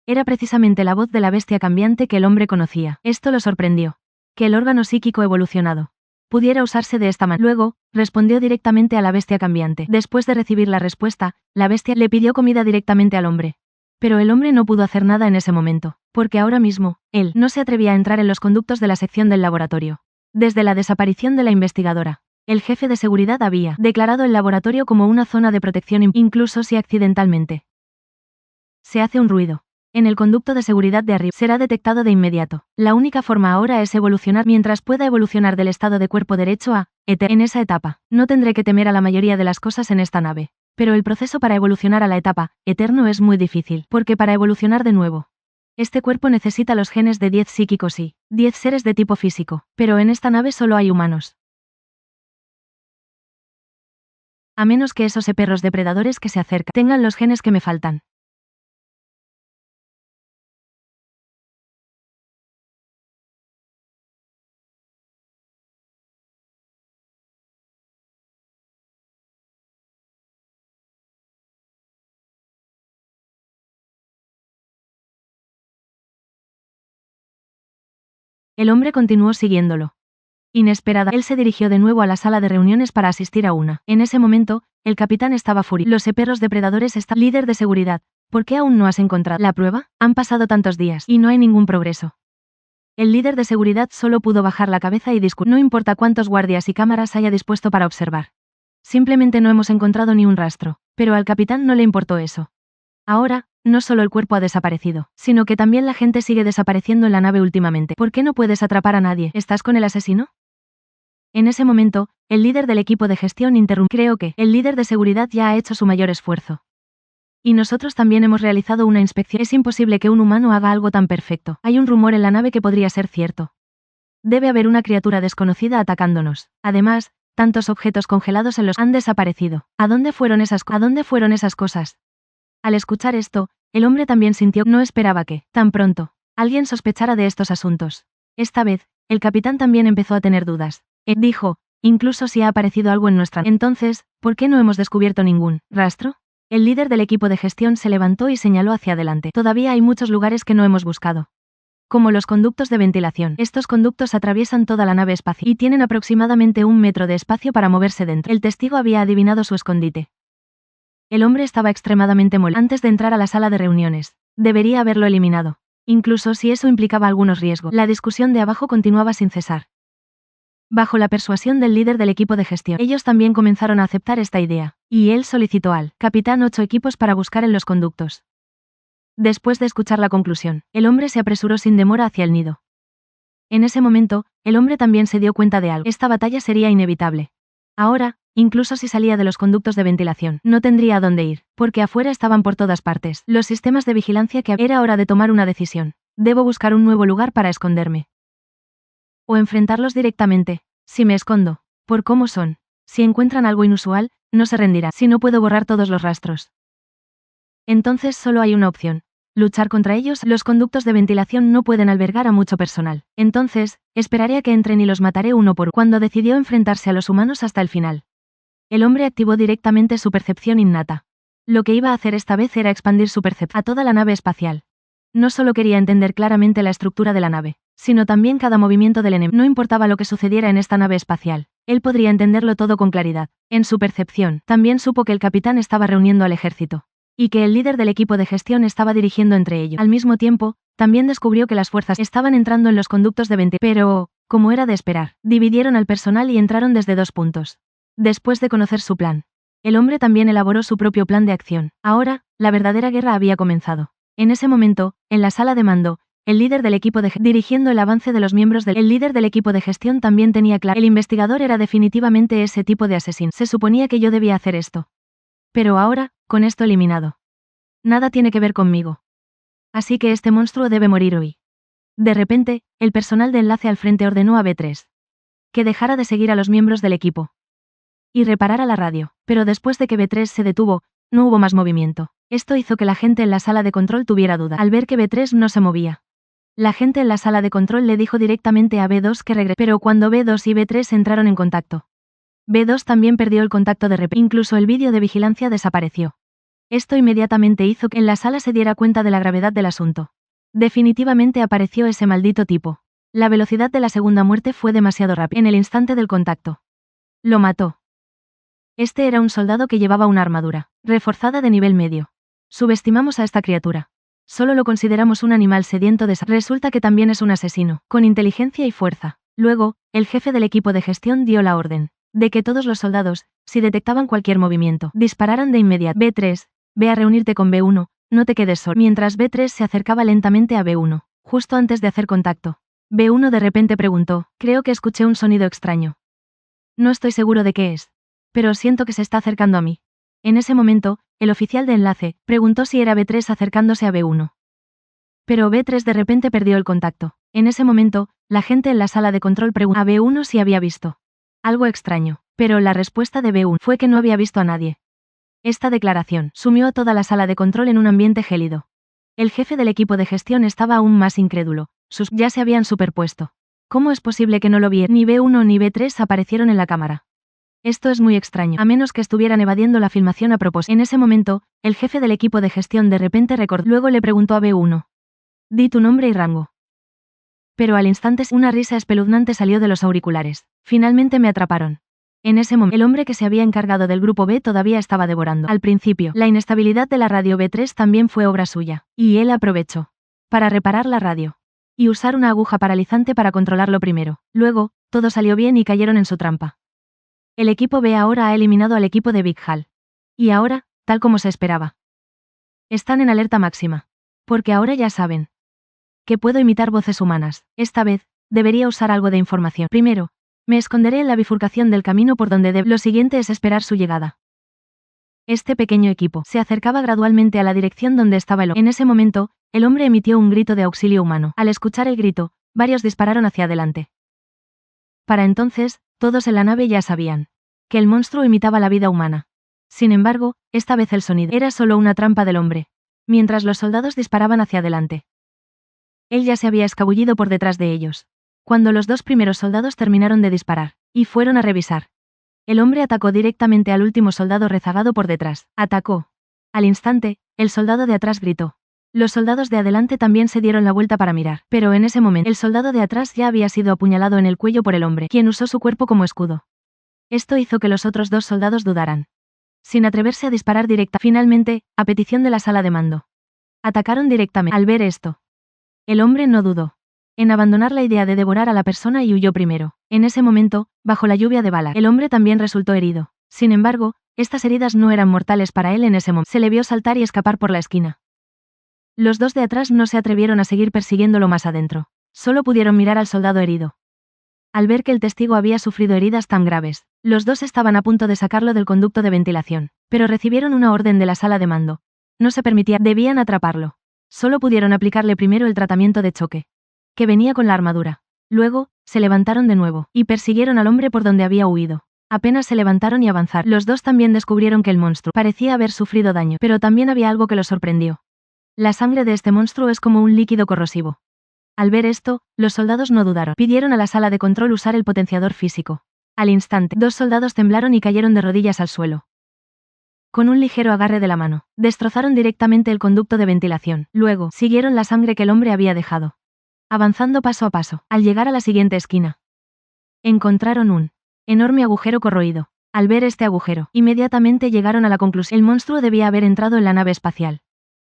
Era precisamente la voz de la bestia cambiante que el hombre conocía. Esto lo sorprendió. Que el órgano psíquico evolucionado pudiera usarse de esta manera. Luego, respondió directamente a la bestia cambiante. Después de recibir la respuesta, la bestia le pidió comida directamente al hombre. Pero el hombre no pudo hacer nada en ese momento, porque ahora mismo, él no se atrevía a entrar en los conductos de la sección del laboratorio. Desde la desaparición de la investigadora, el jefe de seguridad había declarado el laboratorio como una zona de protección incluso si accidentalmente se hace un ruido en el conducto de seguridad de arriba, será detectado de inmediato. La única forma ahora es evolucionar mientras pueda evolucionar del estado de cuerpo derecho a eterno. En esa etapa, no tendré que temer a la mayoría de las cosas en esta nave. Pero el proceso para evolucionar a la etapa eterno es muy difícil, porque para evolucionar de nuevo, este cuerpo necesita los genes de 10 psíquicos y 10 seres de tipo físico, pero en esta nave solo hay humanos. A menos que esos perros depredadores que se acercan tengan los genes que me faltan. El hombre continuó siguiéndolo. Inesperada, él se dirigió de nuevo a la sala de reuniones para asistir a una. En ese momento, el capitán estaba furioso. Los perros depredadores están. Líder de seguridad, ¿por qué aún no has encontrado la prueba? Han pasado tantos días y no hay ningún progreso. El líder de seguridad solo pudo bajar la cabeza y discutir. No importa cuántos guardias y cámaras haya dispuesto para observar. Simplemente no hemos encontrado ni un rastro, pero al capitán no le importó eso. Ahora, no solo el cuerpo ha desaparecido, sino que también la gente sigue desapareciendo en la nave últimamente. ¿Por qué no puedes atrapar a nadie? ¿Estás con el asesino? En ese momento, el líder del equipo de gestión interrumpió. Creo que el líder de seguridad ya ha hecho su mayor esfuerzo. Y nosotros también hemos realizado una inspección. Es imposible que un humano haga algo tan perfecto. Hay un rumor en la nave que podría ser cierto. Debe haber una criatura desconocida atacándonos. Además, Tantos objetos congelados han desaparecido. ¿A dónde fueron esas cosas? Al escuchar esto, el hombre también sintió, no esperaba que, tan pronto, alguien sospechara de estos asuntos. Esta vez, el capitán también empezó a tener dudas. Dijo, incluso si ha aparecido algo en nuestra... Entonces, ¿por qué no hemos descubierto ningún rastro? El líder del equipo de gestión se levantó y señaló hacia adelante. Todavía hay muchos lugares que no hemos buscado. Como los conductos de ventilación. Estos conductos atraviesan toda la nave espacial y tienen aproximadamente 1 metro de espacio para moverse dentro. El testigo había adivinado su escondite. El hombre estaba extremadamente molesto. Antes de entrar a la sala de reuniones, debería haberlo eliminado. Incluso si eso implicaba algunos riesgos. La discusión de abajo continuaba sin cesar. Bajo la persuasión del líder del equipo de gestión, ellos también comenzaron a aceptar esta idea, y él solicitó al capitán 8 equipos para buscar en los conductos. Después de escuchar la conclusión, el hombre se apresuró sin demora hacia el nido. En ese momento, el hombre también se dio cuenta de algo. Esta batalla sería inevitable. Ahora, incluso si salía de los conductos de ventilación, no tendría a dónde ir, porque afuera estaban por todas partes los sistemas de vigilancia que era hora de tomar una decisión. Debo buscar un nuevo lugar para esconderme. O enfrentarlos directamente. Si me escondo, por cómo son, si encuentran algo inusual, no se rendirá. Si no puedo borrar todos los rastros. Entonces solo hay una opción. Luchar contra ellos. Los conductos de ventilación no pueden albergar a mucho personal. Entonces, esperaré a que entren y los mataré uno por uno. Cuando decidió enfrentarse a los humanos hasta el final, el hombre activó directamente su percepción innata. Lo que iba a hacer esta vez era expandir su percepción a toda la nave espacial. No solo quería entender claramente la estructura de la nave, sino también cada movimiento del enemigo. No importaba lo que sucediera en esta nave espacial, él podría entenderlo todo con claridad. En su percepción, también supo que el capitán estaba reuniendo al ejército, y que el líder del equipo de gestión estaba dirigiendo entre ellos. Al mismo tiempo, también descubrió que las fuerzas estaban entrando en los conductos de ventilación. Pero, como era de esperar, dividieron al personal y entraron desde 2 puntos. Después de conocer su plan, el hombre también elaboró su propio plan de acción. Ahora, la verdadera guerra había comenzado. En ese momento, en la sala de mando, el líder del equipo dirigiendo el avance de los miembros del... El líder del equipo de gestión también tenía claro. El investigador era definitivamente ese tipo de asesino. Se suponía que yo debía hacer esto. Pero ahora, con esto eliminado, nada tiene que ver conmigo. Así que este monstruo debe morir hoy. De repente, el personal de enlace al frente ordenó a B3 que dejara de seguir a los miembros del equipo y reparara la radio. Pero después de que B3 se detuvo, no hubo más movimiento. Esto hizo que la gente en la sala de control tuviera duda. Al ver que B3 no se movía, la gente en la sala de control le dijo directamente a B2 que regresara. Pero cuando B2 y B3 entraron en contacto, B2 también perdió el contacto de repente. Incluso el vídeo de vigilancia desapareció. Esto inmediatamente hizo que en la sala se diera cuenta de la gravedad del asunto. Definitivamente apareció ese maldito tipo. La velocidad de la segunda muerte fue demasiado rápida. En el instante del contacto, lo mató. Este era un soldado que llevaba una armadura reforzada de nivel medio. Subestimamos a esta criatura. Solo lo consideramos un animal sediento de sangre. Resulta que también es un asesino, con inteligencia y fuerza. Luego, el jefe del equipo de gestión dio la orden de que todos los soldados, si detectaban cualquier movimiento, dispararan de inmediato. B3, ve a reunirte con B1, no te quedes solo. Mientras B3 se acercaba lentamente a B1, justo antes de hacer contacto, B1 de repente preguntó, creo que escuché un sonido extraño. No estoy seguro de qué es, pero siento que se está acercando a mí. En ese momento, el oficial de enlace preguntó si era B3 acercándose a B1. Pero B3 de repente perdió el contacto. En ese momento, la gente en la sala de control preguntó a B1 si había visto algo extraño, pero la respuesta de B1 fue que no había visto a nadie. Esta declaración sumió a toda la sala de control en un ambiente gélido. El jefe del equipo de gestión estaba aún más incrédulo. Sus ya se habían superpuesto. ¿Cómo es posible que no lo viera? Ni B1 ni B3 aparecieron en la cámara. Esto es muy extraño, a menos que estuvieran evadiendo la filmación a propósito. En ese momento, el jefe del equipo de gestión de repente recordó. Luego le preguntó a B1. Di tu nombre y rango. Pero al instante una risa espeluznante salió de los auriculares. Finalmente me atraparon. En ese momento, el hombre que se había encargado del grupo B todavía estaba devorando. Al principio, la inestabilidad de la radio B3 también fue obra suya, y él aprovechó para reparar la radio y usar una aguja paralizante para controlarlo primero. Luego, todo salió bien y cayeron en su trampa. El equipo B ahora ha eliminado al equipo de Big Hal. Y ahora, tal como se esperaba, están en alerta máxima. Porque ahora ya saben que puedo imitar voces humanas. Esta vez, debería usar algo de información. Primero, me esconderé en la bifurcación del camino por donde debo. Lo siguiente es esperar su llegada. Este pequeño equipo se acercaba gradualmente a la dirección donde estaba el hombre. En ese momento, el hombre emitió un grito de auxilio humano. Al escuchar el grito, varios dispararon hacia adelante. Para entonces, Todos en la nave ya sabían que el monstruo imitaba la vida humana. Sin embargo, esta vez el sonido era solo una trampa del hombre, mientras los soldados disparaban hacia adelante. Él ya se había escabullido por detrás de ellos. Cuando los dos primeros soldados terminaron de disparar, y fueron a revisar, el hombre atacó directamente al último soldado rezagado por detrás. Atacó. Al instante, el soldado de atrás gritó. Los soldados de adelante también se dieron la vuelta para mirar, pero en ese momento el soldado de atrás ya había sido apuñalado en el cuello por el hombre, quien usó su cuerpo como escudo. Esto hizo que los otros dos soldados dudaran, sin atreverse a disparar directa. Finalmente, a petición de la sala de mando, atacaron directamente. Al ver esto, el hombre no dudó en abandonar la idea de devorar a la persona y huyó primero. En ese momento, bajo la lluvia de balas, el hombre también resultó herido. Sin embargo, estas heridas no eran mortales para él en ese momento. Se le vio saltar y escapar por la esquina. Los dos de atrás no se atrevieron a seguir persiguiéndolo más adentro. Solo pudieron mirar al soldado herido. Al ver que el testigo había sufrido heridas tan graves, los dos estaban a punto de sacarlo del conducto de ventilación, pero recibieron una orden de la sala de mando. No se permitía, debían atraparlo. Solo pudieron aplicarle primero el tratamiento de choque, que venía con la armadura. Luego, se levantaron de nuevo, y persiguieron al hombre por donde había huido. Apenas se levantaron y avanzaron. Los dos también descubrieron que el monstruo parecía haber sufrido daño, pero también había algo que los sorprendió. La sangre de este monstruo es como un líquido corrosivo. Al ver esto, los soldados no dudaron. Pidieron a la sala de control usar el potenciador físico. Al instante, dos soldados temblaron y cayeron de rodillas al suelo. Con un ligero agarre de la mano, destrozaron directamente el conducto de ventilación. Luego, siguieron la sangre que el hombre había dejado, avanzando paso a paso. Al llegar a la siguiente esquina, encontraron un enorme agujero corroído. Al ver este agujero, inmediatamente llegaron a la conclusión: el monstruo debía haber entrado en la nave espacial.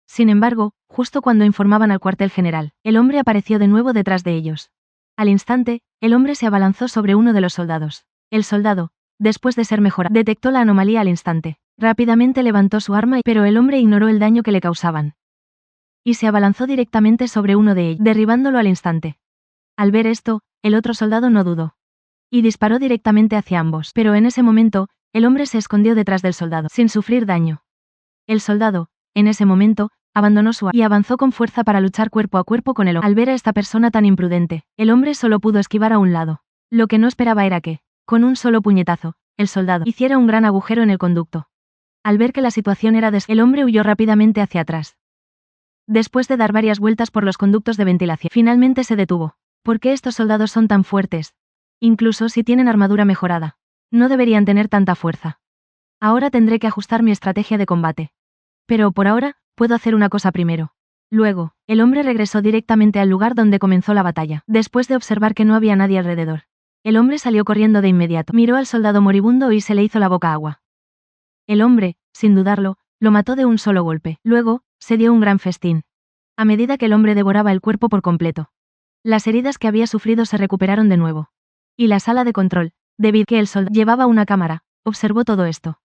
Sin embargo, justo cuando informaban al cuartel general, el hombre apareció de nuevo detrás de ellos. Al instante, el hombre se abalanzó sobre uno de los soldados. El soldado, después de ser mejorado, detectó la anomalía al instante. Rápidamente levantó su arma, pero el hombre ignoró el daño que le causaban y se abalanzó directamente sobre uno de ellos, derribándolo al instante. Al ver esto, el otro soldado no dudó y disparó directamente hacia ambos, pero en ese momento, el hombre se escondió detrás del soldado, sin sufrir daño. El soldado, en ese momento, abandonó su arma y avanzó con fuerza para luchar cuerpo a cuerpo con el hombre. Al ver a esta persona tan imprudente, el hombre solo pudo esquivar a un lado. Lo que no esperaba era que, con un solo puñetazo, el soldado hiciera un gran agujero en el conducto. Al ver que la situación era el hombre huyó rápidamente hacia atrás. Después de dar varias vueltas por los conductos de ventilación, finalmente se detuvo. ¿Por qué estos soldados son tan fuertes? Incluso si tienen armadura mejorada, no deberían tener tanta fuerza. Ahora tendré que ajustar mi estrategia de combate. Pero por ahora, puedo hacer una cosa primero. Luego, el hombre regresó directamente al lugar donde comenzó la batalla, después de observar que no había nadie alrededor. El hombre salió corriendo de inmediato, miró al soldado moribundo y se le hizo la boca agua. El hombre, sin dudarlo, lo mató de un solo golpe. Luego, se dio un gran festín. A medida que el hombre devoraba el cuerpo por completo, las heridas que había sufrido se recuperaron de nuevo. Y la sala de control, debido a que el soldado llevaba una cámara, observó todo esto.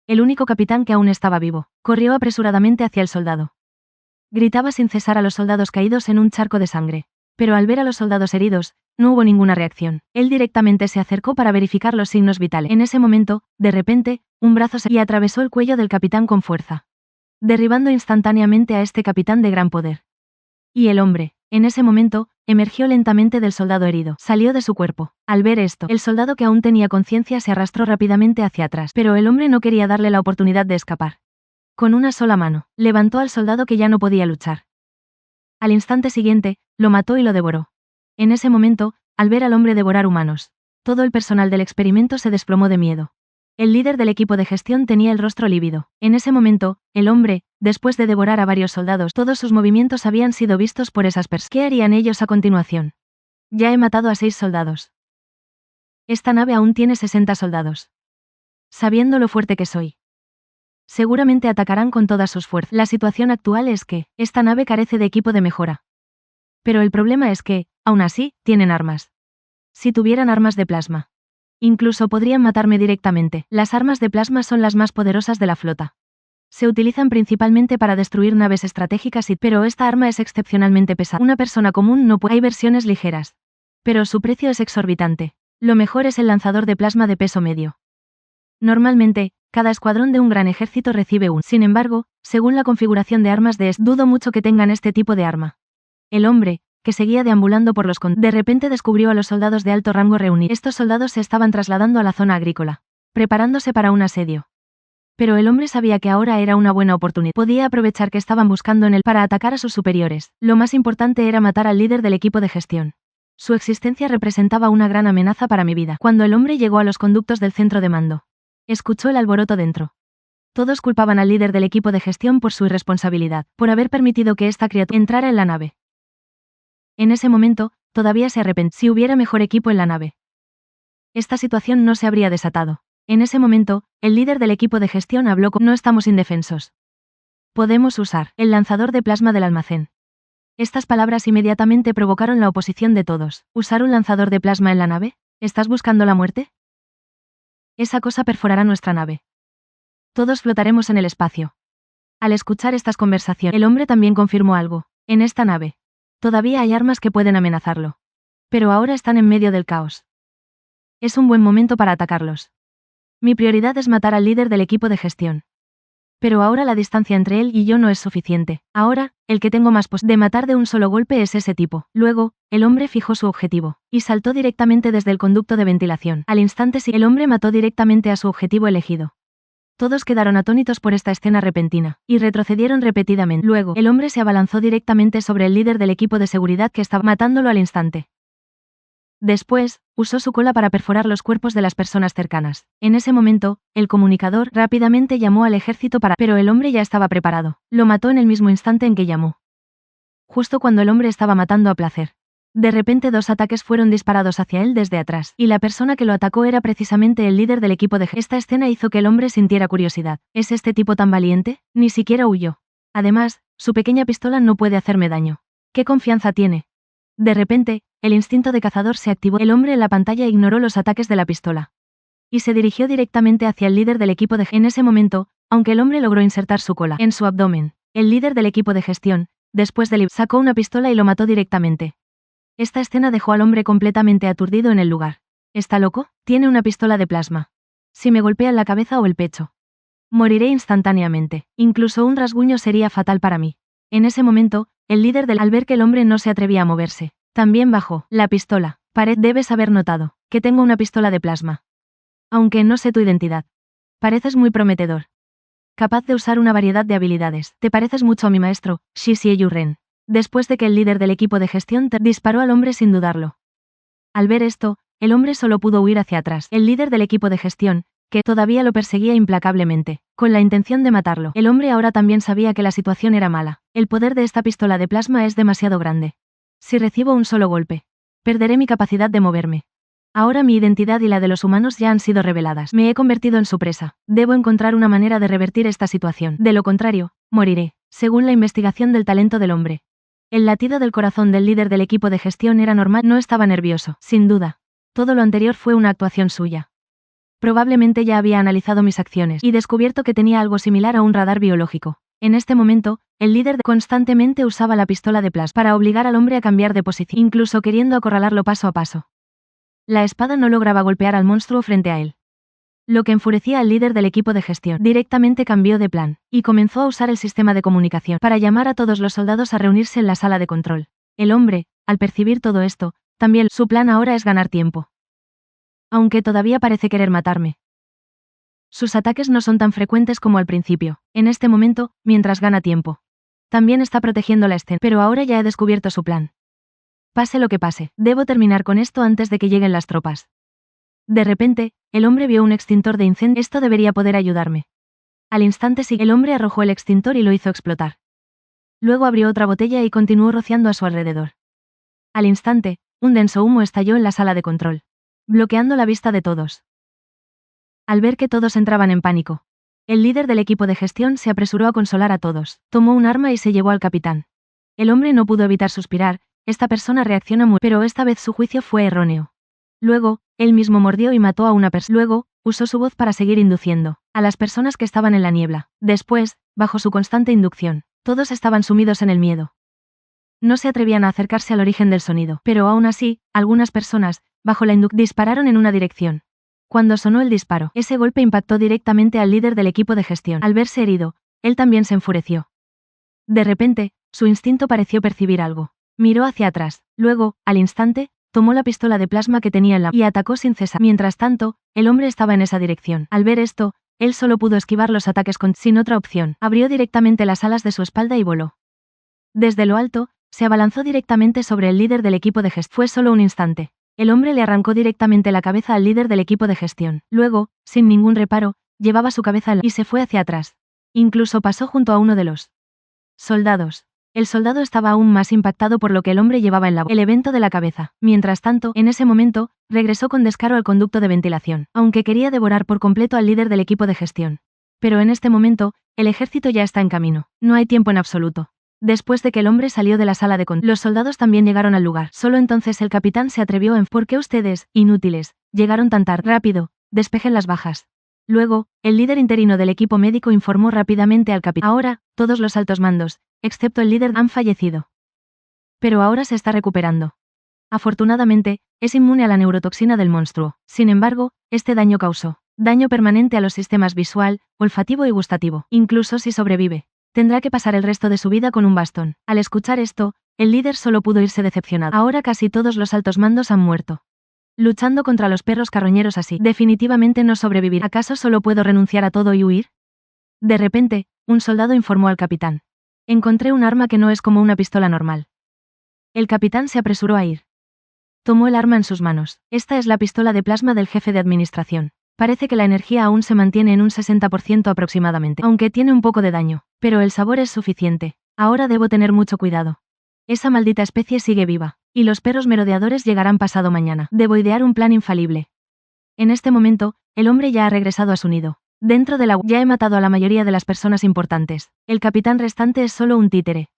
El único capitán que aún estaba vivo, corrió apresuradamente hacia el soldado. Gritaba sin cesar a los soldados caídos en un charco de sangre. Pero al ver a los soldados heridos, no hubo ninguna reacción. Él directamente se acercó para verificar los signos vitales. En ese momento, de repente, un brazo se atravesó el cuello del capitán con fuerza, derribando instantáneamente a este capitán de gran poder. Y el hombre, en ese momento, emergió lentamente del soldado herido. Salió de su cuerpo. Al ver esto, el soldado que aún tenía conciencia se arrastró rápidamente hacia atrás, pero el hombre no quería darle la oportunidad de escapar. Con una sola mano, levantó al soldado que ya no podía luchar. Al instante siguiente, lo mató y lo devoró. En ese momento, al ver al hombre devorar humanos, todo el personal del experimento se desplomó de miedo. El líder del equipo de gestión tenía el rostro lívido. En ese momento, el hombre, después de devorar a varios soldados, todos sus movimientos habían sido vistos por esas personas. ¿Qué harían ellos a continuación? Ya he matado a 6 soldados. Esta nave aún tiene 60 soldados. Sabiendo lo fuerte que soy, seguramente atacarán con todas sus fuerzas. La situación actual es que, esta nave carece de equipo de mejora. Pero el problema es que, aún así, tienen armas. Si tuvieran armas de plasma, incluso podrían matarme directamente. Las armas de plasma son las más poderosas de la flota. Se utilizan principalmente para destruir naves estratégicas pero esta arma es excepcionalmente pesada. Una persona común no puede. Hay versiones ligeras, pero su precio es exorbitante. Lo mejor es el lanzador de plasma de peso medio. Normalmente, cada escuadrón de un gran ejército recibe un. Sin embargo, según la configuración de armas dudo mucho que tengan este tipo de arma. El hombre, que seguía deambulando por los De repente descubrió a los soldados de alto rango reunidos. Estos soldados se estaban trasladando a la zona agrícola, preparándose para un asedio. Pero el hombre sabía que ahora era una buena oportunidad. Podía aprovechar que estaban buscando en él para atacar a sus superiores. Lo más importante era matar al líder del equipo de gestión. Su existencia representaba una gran amenaza para mi vida. Cuando el hombre llegó a los conductos del centro de mando, escuchó el alboroto dentro. Todos culpaban al líder del equipo de gestión por su irresponsabilidad, por haber permitido que esta criatura entrara en la nave. En ese momento, todavía se arrepentía. Si hubiera mejor equipo en la nave, esta situación no se habría desatado. En ese momento, el líder del equipo de gestión habló con... No estamos indefensos. Podemos usar el lanzador de plasma del almacén. Estas palabras inmediatamente provocaron la oposición de todos. ¿Usar un lanzador de plasma en la nave? ¿Estás buscando la muerte? Esa cosa perforará nuestra nave. Todos flotaremos en el espacio. Al escuchar estas conversaciones, el hombre también confirmó algo. En esta nave, todavía hay armas que pueden amenazarlo. Pero ahora están en medio del caos. Es un buen momento para atacarlos. Mi prioridad es matar al líder del equipo de gestión. Pero ahora la distancia entre él y yo no es suficiente. Ahora, el que tengo más de matar de un solo golpe es ese tipo. Luego, el hombre fijó su objetivo, y saltó directamente desde el conducto de ventilación. Al instante el hombre mató directamente a su objetivo elegido. Todos quedaron atónitos por esta escena repentina, y retrocedieron repetidamente. Luego, el hombre se abalanzó directamente sobre el líder del equipo de seguridad que estaba matándolo al instante. Después, usó su cola para perforar los cuerpos de las personas cercanas. En ese momento, el comunicador rápidamente llamó al ejército pero el hombre ya estaba preparado. Lo mató en el mismo instante en que llamó. Justo cuando el hombre estaba matando a placer. De repente 2 ataques fueron disparados hacia él desde atrás, y la persona que lo atacó era precisamente el líder del equipo de... Esta escena hizo que el hombre sintiera curiosidad. ¿Es este tipo tan valiente? Ni siquiera huyó. Además, su pequeña pistola no puede hacerme daño. ¿Qué confianza tiene? De repente, el instinto de cazador se activó. El hombre en la pantalla ignoró los ataques de la pistola y se dirigió directamente hacia el líder del equipo de... En ese momento, aunque el hombre logró insertar su cola en su abdomen, el líder del equipo de gestión, después de sacó una pistola y lo mató directamente. Esta escena dejó al hombre completamente aturdido en el lugar. ¿Está loco? Tiene una pistola de plasma. Si me golpea en la cabeza o el pecho, moriré instantáneamente. Incluso un rasguño sería fatal para mí. En ese momento, el líder al ver que el hombre no se atrevía a moverse, también bajó la pistola. Debes haber notado que tengo una pistola de plasma. Aunque no sé tu identidad. Pareces muy prometedor. Capaz de usar una variedad de habilidades. Te pareces mucho a mi maestro, Shishie Yuren. Después de que el líder del equipo de gestión disparó al hombre sin dudarlo. Al ver esto, el hombre solo pudo huir hacia atrás. El líder del equipo de gestión, que todavía lo perseguía implacablemente, con la intención de matarlo. El hombre ahora también sabía que la situación era mala. El poder de esta pistola de plasma es demasiado grande. Si recibo un solo golpe, perderé mi capacidad de moverme. Ahora mi identidad y la de los humanos ya han sido reveladas. Me he convertido en su presa. Debo encontrar una manera de revertir esta situación. De lo contrario, moriré. Según la investigación del talento del hombre, el latido del corazón del líder del equipo de gestión era normal. No estaba nervioso, sin duda. Todo lo anterior fue una actuación suya. Probablemente ya había analizado mis acciones y descubierto que tenía algo similar a un radar biológico. En este momento, el líder constantemente usaba la pistola de plasma para obligar al hombre a cambiar de posición, incluso queriendo acorralarlo paso a paso. La espada no lograba golpear al monstruo frente a él. Lo que enfurecía al líder del equipo de gestión directamente cambió de plan, y comenzó a usar el sistema de comunicación para llamar a todos los soldados a reunirse en la sala de control. El hombre, al percibir todo esto, también su plan ahora es ganar tiempo. Aunque todavía parece querer matarme. Sus ataques no son tan frecuentes como al principio, en este momento, mientras gana tiempo. También está protegiendo la escena, pero ahora ya he descubierto su plan. Pase lo que pase, debo terminar con esto antes de que lleguen las tropas. De repente, el hombre vio un extintor de incendio. Esto debería poder ayudarme. Al instante el hombre arrojó el extintor y lo hizo explotar. Luego abrió otra botella y continuó rociando a su alrededor. Al instante, un denso humo estalló en la sala de control, bloqueando la vista de todos. Al ver que todos entraban en pánico, el líder del equipo de gestión se apresuró a consolar a todos. Tomó un arma y se llevó al capitán. El hombre no pudo evitar suspirar. Esta persona reacciona muy, pero esta vez su juicio fue erróneo. Luego, él mismo mordió y mató a una persona. Luego, usó su voz para seguir induciendo a las personas que estaban en la niebla. Después, bajo su constante inducción, todos estaban sumidos en el miedo. No se atrevían a acercarse al origen del sonido, pero aún así, algunas personas, bajo la inducción, dispararon en una dirección. Cuando sonó el disparo, ese golpe impactó directamente al líder del equipo de gestión. Al verse herido, él también se enfureció. De repente, su instinto pareció percibir algo. Miró hacia atrás. Luego, al instante, tomó la pistola de plasma que tenía en la y atacó sin cesar. Mientras tanto, el hombre estaba en esa dirección. Al ver esto, él solo pudo esquivar los ataques sin otra opción. Abrió directamente las alas de su espalda y voló. Desde lo alto, se abalanzó directamente sobre el líder del equipo de gestión. Fue solo un instante. El hombre le arrancó directamente la cabeza al líder del equipo de gestión. Luego, sin ningún reparo, llevaba su cabeza y se fue hacia atrás. Incluso pasó junto a uno de los soldados. El soldado estaba aún más impactado por lo que el hombre llevaba en el evento de la cabeza. Mientras tanto, en ese momento, regresó con descaro al conducto de ventilación, aunque quería devorar por completo al líder del equipo de gestión. Pero en este momento, el ejército ya está en camino. No hay tiempo en absoluto. Después de que el hombre salió de la sala de control, los soldados también llegaron al lugar. Solo entonces el capitán se atrevió en ¿por qué ustedes, inútiles, llegaron tan tarde? Rápido, despejen las bajas. Luego, el líder interino del equipo médico informó rápidamente al capitán. Ahora, todos los altos mandos, excepto el líder, han fallecido. Pero ahora se está recuperando. Afortunadamente, es inmune a la neurotoxina del monstruo. Sin embargo, este daño causó daño permanente a los sistemas visual, olfativo y gustativo. Incluso si sobrevive, tendrá que pasar el resto de su vida con un bastón. Al escuchar esto, el líder solo pudo irse decepcionado. Ahora casi todos los altos mandos han muerto. Luchando contra los perros carroñeros así, definitivamente no sobrevivir. ¿Acaso solo puedo renunciar a todo y huir? De repente, un soldado informó al capitán. Encontré un arma que no es como una pistola normal. El capitán se apresuró a ir. Tomó el arma en sus manos. Esta es la pistola de plasma del jefe de administración. Parece que la energía aún se mantiene en un 60% aproximadamente, aunque tiene un poco de daño, pero el sabor es suficiente. Ahora debo tener mucho cuidado. Esa maldita especie sigue viva, y los perros merodeadores llegarán pasado mañana. Debo idear un plan infalible. En este momento, el hombre ya ha regresado a su nido. Dentro de la ya he matado a la mayoría de las personas importantes. El capitán restante es solo un títere.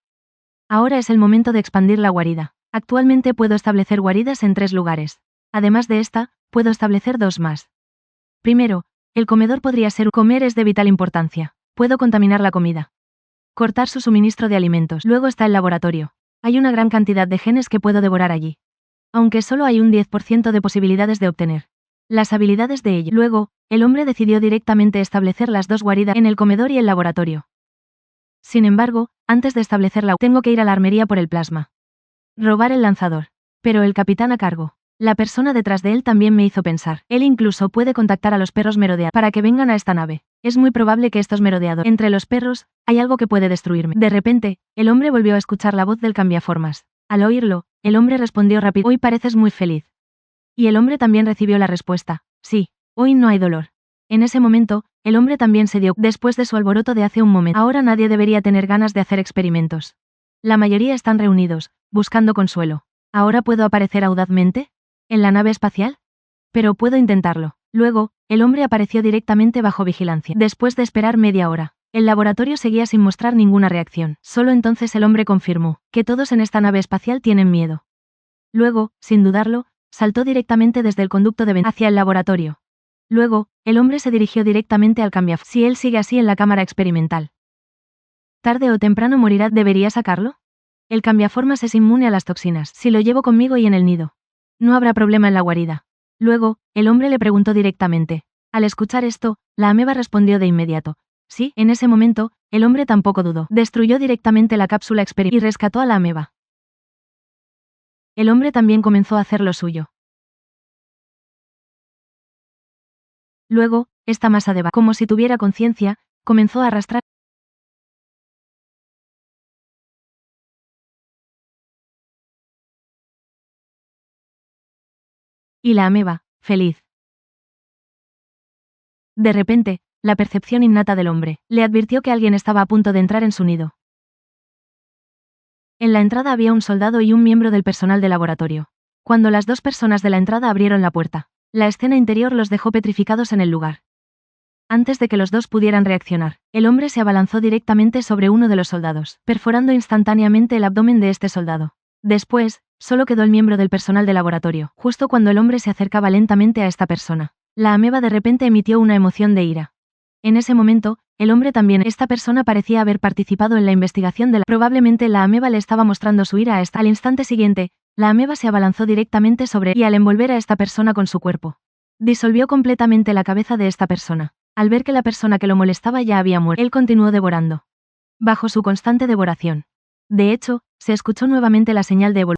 Ahora es el momento de expandir la guarida. Actualmente puedo establecer guaridas en 3 lugares. Además de esta, puedo establecer 2 más. Primero, el comedor podría ser comer es de vital importancia. Puedo contaminar la comida. Cortar su suministro de alimentos. Luego está el laboratorio. Hay una gran cantidad de genes que puedo devorar allí. Aunque solo hay un 10% de posibilidades de obtener las habilidades de ello. Luego, el hombre decidió directamente establecer las 2 guaridas en el comedor y el laboratorio. Sin embargo, antes de establecerla, tengo que ir a la armería por el plasma. Robar el lanzador. Pero el capitán a cargo. La persona detrás de él también me hizo pensar. Él incluso puede contactar a los perros merodeadores para que vengan a esta nave. Es muy probable que estos merodeadores. Entre los perros, hay algo que puede destruirme. De repente, el hombre volvió a escuchar la voz del cambiaformas. Al oírlo, el hombre respondió rápido. Hoy pareces muy feliz. Y el hombre también recibió la respuesta. Sí, hoy no hay dolor. En ese momento, el hombre también se dio después de su alboroto de hace un momento. Ahora nadie debería tener ganas de hacer experimentos. La mayoría están reunidos, buscando consuelo. ¿Ahora puedo aparecer audazmente? ¿En la nave espacial? Pero puedo intentarlo. Luego, el hombre apareció directamente bajo vigilancia. Después de esperar media hora, el laboratorio seguía sin mostrar ninguna reacción. Solo entonces el hombre confirmó que todos en esta nave espacial tienen miedo. Luego, sin dudarlo, saltó directamente desde el conducto de ventilación hacia el laboratorio. Luego, el hombre se dirigió directamente al cambiaformas. Si él sigue así en la cámara experimental, tarde o temprano morirá. ¿Debería sacarlo? El cambiaformas es inmune a las toxinas. Si lo llevo conmigo y en el nido, no habrá problema en la guarida. Luego, el hombre le preguntó directamente. Al escuchar esto, la ameba respondió de inmediato. Sí, en ese momento, el hombre tampoco dudó. Destruyó directamente la cápsula experimental y rescató a la ameba. El hombre también comenzó a hacer lo suyo. Luego, esta masa de como si tuviera conciencia, comenzó a arrastrar. Y la ameba, feliz. De repente, la percepción innata del hombre le advirtió que alguien estaba a punto de entrar en su nido. En la entrada había un soldado y un miembro del personal de laboratorio. Cuando las 2 personas de la entrada abrieron la puerta, la escena interior los dejó petrificados en el lugar. Antes de que los 2 pudieran reaccionar, el hombre se abalanzó directamente sobre uno de los soldados, perforando instantáneamente el abdomen de este soldado. Después, solo quedó el miembro del personal de laboratorio. Justo cuando el hombre se acercaba lentamente a esta persona, la ameba de repente emitió una emoción de ira. En ese momento, el hombre también. Esta persona parecía haber participado en la investigación de la. Probablemente la ameba le estaba mostrando su ira a esta. Al instante siguiente, la ameba se abalanzó directamente sobre y al envolver a esta persona con su cuerpo, disolvió completamente la cabeza de esta persona. Al ver que la persona que lo molestaba ya había muerto, él continuó devorando. Bajo su constante devoración, De hecho, se escuchó nuevamente la señal de evolución.